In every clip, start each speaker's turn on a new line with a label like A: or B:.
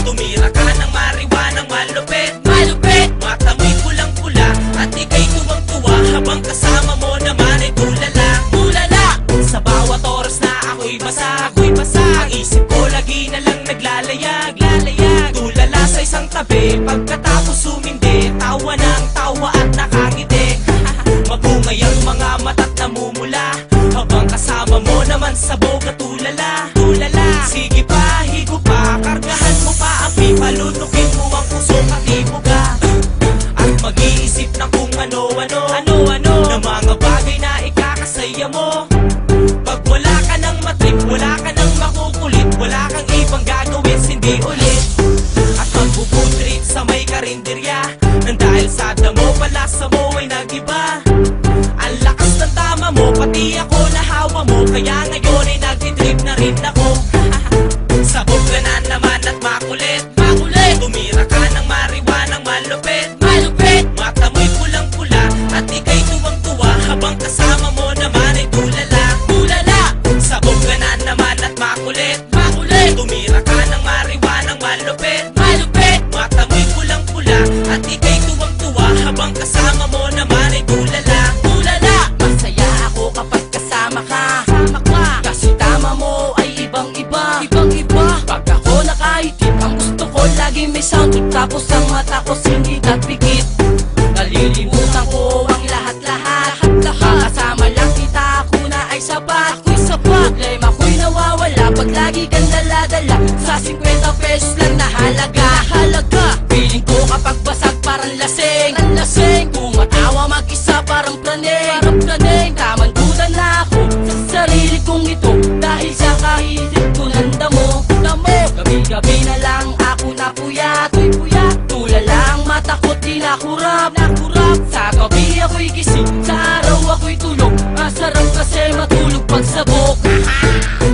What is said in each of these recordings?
A: Tumira ka ng mariwanang malupit, malupit. Mata mo'y pulang-pula at ika'y tuwang-tuwa, habang kasama mo naman ay tulala, tulala. Sa bawat oras na ako'y basa, ako'y basa. Ang isip ko lagi na lang naglalayag, lalayag. Tulala sa isang tabi, pagkatapos sumindi, tawa ng tawa at nakangiti. Mabungay ang mga mata't namumula, habang kasama mo naman sabog at tulala, tulala. Sige pa, higo pa, kargahan mo pa ang pipa, lunukin mo ang pusong katibuga, at mag-iisip ng kung ano-ano, ano-ano, na mga bagay na ikakasaya mo. Pag wala ka ng matrip, wala ka ng makukulit, wala kang ibang gagawin, hindi ulit. At magpuputrip sa may karinderya, nang dahil sa damo, palasa mo ay nag-iba. Ang lakas ng tama mo, pati ako nahawa mo, kaya ngayon ay nagtitrip na rin ako. Sabog ka na naman at makulit, makulit. Tumira ka ng mariwanang malupit, malupit. Mata mo'y pulang-pula at ika'y tuwang-tuwa, habang kasama mo naman ay tulala, tulala. Sabog ka na naman at makulit, makulit. Tumira ka ng mariwanang malupit, malupit. Mata mo'y pulang-pula at ika'y tuwang-tuwa, habang kasama mo naman ay tulala, tulala. Masaya ako kapag kasama ka, kasi tama mo ay ibang-iba, ibang-iba. Pag ako nakaitim, ang gusto ko lagi may sound trip, tapos ang mata ko singit at pikit. Nalilimutan ko ang lahat-lahat, kasama lang kita, ako na ay sapat, ako'y sapat. Problema ko'y nawawala pag lagi kang dala-dala sa 50 pesos lang na halaga, halaga. Feeling ko kapag basag parang lasing, lasing. Tumatawa mag-isa parang praning, parang praning. Tamang duda na ako sa sarili kong ito, dahil sa kaisip ko ng damo, damo. Gabi-gabi na lang ako napuyat, puyat. Tulala ang mata ko, di nakurap, nakurap. Sa gabi ako'y gising, sa araw ako'y tulog. Masarap kasi matulog pag sabog.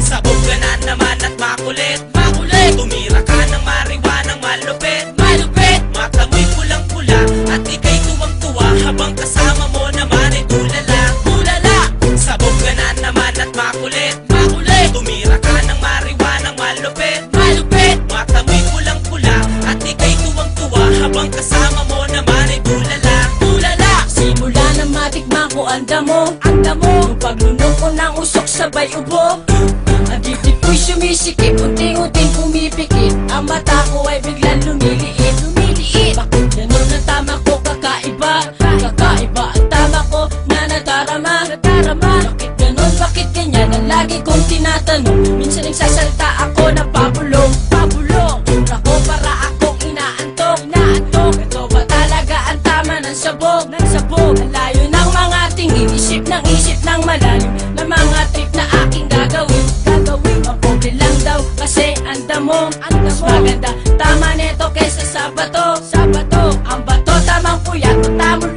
A: Sabog ka na naman at makulit, makulit. Tumira ka ng mariwanang malupit, malupit. Mata mo'y pulang-pula at ika'y tuwang-tuwa, habang kasama mo naman ay tulala, tulala. Sabog ka na naman at makulit, makulit. Tumira ka ng mariwanang malupit, malupit. Mata mo'y pulang-pula at ika'y tuwang-tuwa, habang kasama mo naman ay tulala, tulala. Simula na matikman ko ang damo, yung paglunok ko ng usok sabay ubo. Ang dibdib ko'y sumisikip, unting-unting pumipikit, ang mata ko ay biglang lumiliit, lumiliit. Bakit ganun ang tama ko kakaiba, kakaiba ang tama ko na nadarama, nadarama. Bakit ganun, bakit ganyan ang lagi kong tinatanong? Minsan nagsasalta ako ng pabulong, pabulong. Tura ko para akong inaantok, inaantok. Ito ba talaga ang tama ng sabog, ng sabog? Ang layo ng mga tingin, isip ng malalim, na mga trip na aking gagawin, gagawin. Mapobre lang daw kasi ang damo, mas maganda tama neto kesa sa bato, sa bato. Ang bato tamang puyat, tamang